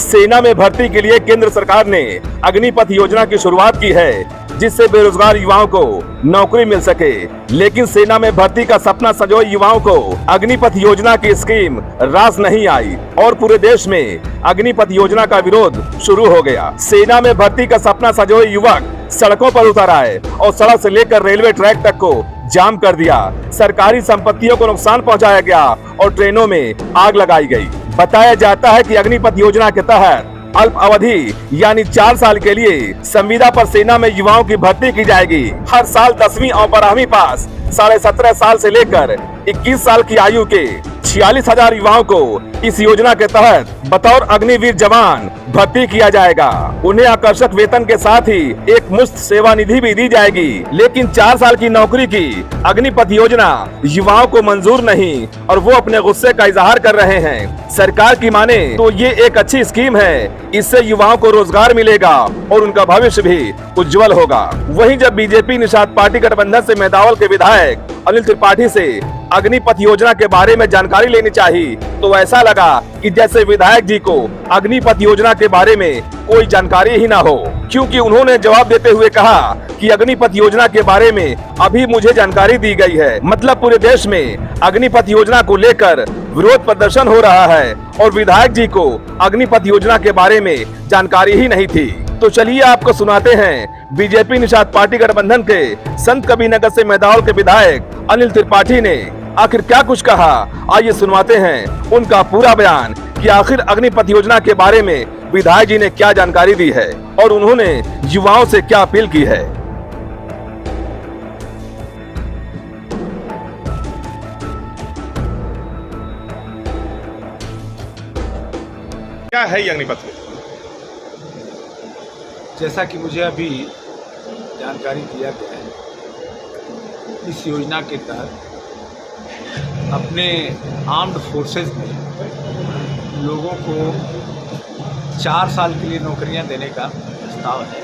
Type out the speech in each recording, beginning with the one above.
सेना में भर्ती के लिए केंद्र सरकार ने अग्निपथ योजना की शुरुआत की है, जिससे बेरोजगार युवाओं को नौकरी मिल सके। लेकिन सेना में भर्ती का सपना संजोए युवाओं को अग्निपथ योजना की स्कीम रास नहीं आई और पूरे देश में अग्निपथ योजना का विरोध शुरू हो गया। सेना में भर्ती का सपना संजोए युवक सड़कों पर उतर आए और सड़क से लेकर रेलवे ट्रैक तक को जाम कर दिया। सरकारी संपत्तियों को नुकसान पहुंचाया गया और ट्रेनों में आग लगाई गई। बताया जाता है कि अग्निपथ योजना के तहत अल्प अवधि यानी 4 साल के लिए संविदा पर सेना में युवाओं की भर्ती की जाएगी। हर साल 10वीं और 12वीं पास 17.5 साल से लेकर 21 साल की आयु के 46,000 युवाओं को इस योजना के तहत बतौर अग्निवीर जवान भर्ती किया जाएगा। उन्हें आकर्षक वेतन के साथ ही एक मुफ्त सेवा निधि भी दी जाएगी। लेकिन 4 साल की नौकरी की अग्निपथ योजना युवाओं को मंजूर नहीं और वो अपने गुस्से का इजहार कर रहे हैं। सरकार की माने तो ये एक अच्छी स्कीम है, इससे युवाओं को रोजगार मिलेगा और उनका भविष्य भी उज्जवल होगा। वहीं जब बीजेपी निषाद पार्टी गठबंधन से मेदावल के विधायक अनिल त्रिपाठी से अग्निपथ योजना के बारे में जानकारी लेनी चाहिए तो ऐसा लगा कि जैसे विधायक जी को अग्निपथ योजना के बारे में कोई जानकारी ही ना हो, क्योंकि उन्होंने जवाब देते हुए कहा कि अग्निपथ योजना के बारे में अभी मुझे जानकारी दी गई है। मतलब पूरे देश में अग्निपथ योजना को लेकर विरोध प्रदर्शन हो रहा है और विधायक जी को अग्निपथ योजना के बारे में जानकारी ही नहीं थी। तो चलिए आपको सुनाते हैं बीजेपी निषाद पार्टी गठबंधन के संत कबीरनगर से मेदावल के विधायक अनिल त्रिपाठी ने आखिर क्या कुछ कहा। आइए सुनवाते हैं उनका पूरा बयान कि आखिर अग्निपथ योजना के बारे में विधायक जी ने क्या जानकारी दी है और उन्होंने युवाओं से क्या अपील की है। क्या है ये अग्निपथ? जैसा कि मुझे अभी जानकारी दिया गया है, इस योजना के तहत अपने आर्म्ड फोर्सेस में लोगों को 4 साल के लिए नौकरियां देने का प्रस्ताव है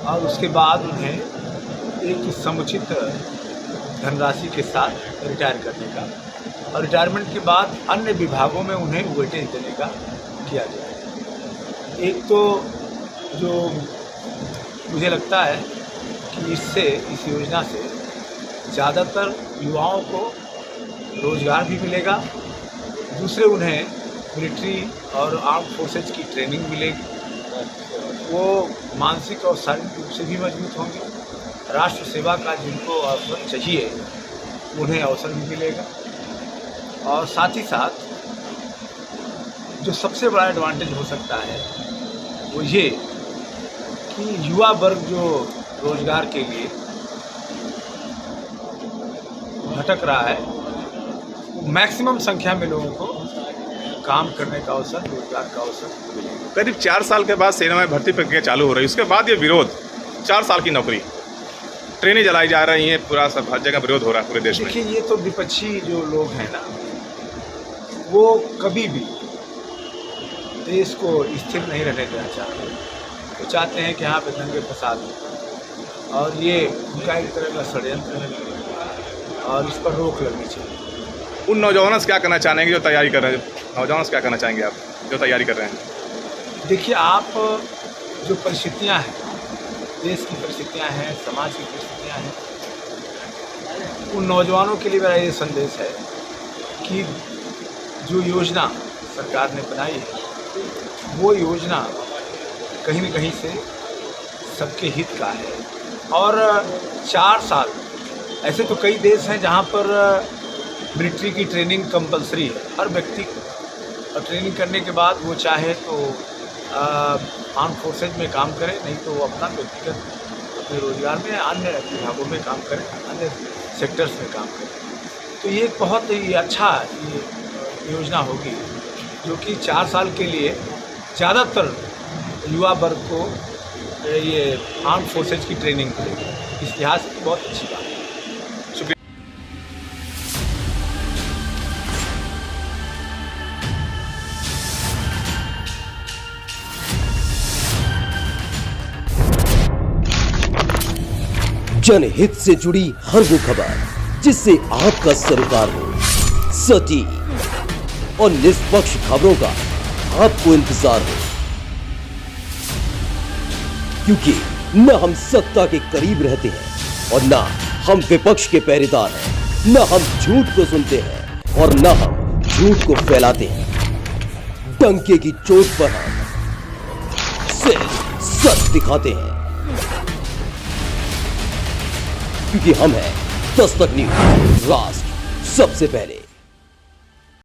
और उसके बाद उन्हें एक समुचित धनराशि के साथ रिटायर करने का और रिटायरमेंट के बाद अन्य विभागों में उन्हें वेटेज देने का किया जाए। एक तो जो मुझे लगता है कि इस योजना से ज़्यादातर युवाओं को रोज़गार भी मिलेगा, दूसरे उन्हें मिलिट्री और आर्म फोर्सेज की ट्रेनिंग मिलेगी, वो मानसिक और शारीरिक रूप से भी मजबूत होंगे, राष्ट्र सेवा का जिनको अवसर चाहिए उन्हें अवसर भी मिलेगा और साथ ही साथ जो सबसे बड़ा एडवांटेज हो सकता है वो ये कि युवा वर्ग जो रोजगार के लिए भटक रहा है, मैक्सिमम संख्या में लोगों को काम करने का अवसर, रोजगार का अवसर मिलेगा। करीब 4 साल के बाद सेना में भर्ती प्रक्रिया चालू हो रही है, उसके बाद ये विरोध 4 साल की नौकरी, ट्रेनें जलाई जा रही हैं, पूरा सब हर जगह विरोध हो रहा है पूरे देश में। देखिए, ये तो विपक्षी जो लोग हैं ना, वो कभी भी देश को स्थिर नहीं रहने देना चाहते। वो चाहते हैं कि यहाँ पे दंगे फसाद हो और ये उनका एक तरह का षड्यंत्र है और इस पर रोक लगनी चाहिए। उन नौजवानों से क्या करना चाहेंगे जो तैयारी कर रहे हैं? नौजवानों से क्या करना चाहेंगे आप जो तैयारी कर रहे हैं? देखिए, आप जो परिस्थितियाँ हैं, देश की परिस्थितियाँ हैं, समाज की परिस्थितियाँ हैं, उन नौजवानों के लिए मेरा ये संदेश है कि जो योजना सरकार ने बनाई है वो योजना कहीं न कहीं से सबके हित का है। और 4 साल, ऐसे तो कई देश हैं जहाँ पर मिलिट्री की ट्रेनिंग कंपलसरी है हर व्यक्ति को, और ट्रेनिंग करने के बाद वो चाहे तो आर्म फोर्सेज में काम करे, नहीं तो वो अपना व्यक्तिगत अपने रोजगार में अन्य विभागों में काम करे, अन्य सेक्टर्स में काम करे। तो ये बहुत ही अच्छा ये योजना होगी जो कि 4 साल के लिए ज़्यादातर युवा वर्ग को ये आर्म फोर्सेज की ट्रेनिंग मिलेगी। इस लिहाज से बहुत अच्छी बात है। शुक्रिया। जनहित से जुड़ी हर वो खबर जिससे आपका सरोकार हो, सटीक और निष्पक्ष खबरों का आपको इंतजार हो, क्योंकि न हम सत्ता के करीब रहते हैं और न हम विपक्ष के पहरेदार हैं, न हम झूठ को सुनते हैं और न हम झूठ को फैलाते हैं। डंके की चोट पर हम सिर्फ सच दिखाते हैं, क्योंकि हम हैं दस्तक न्यूज, राष्ट्र सबसे पहले।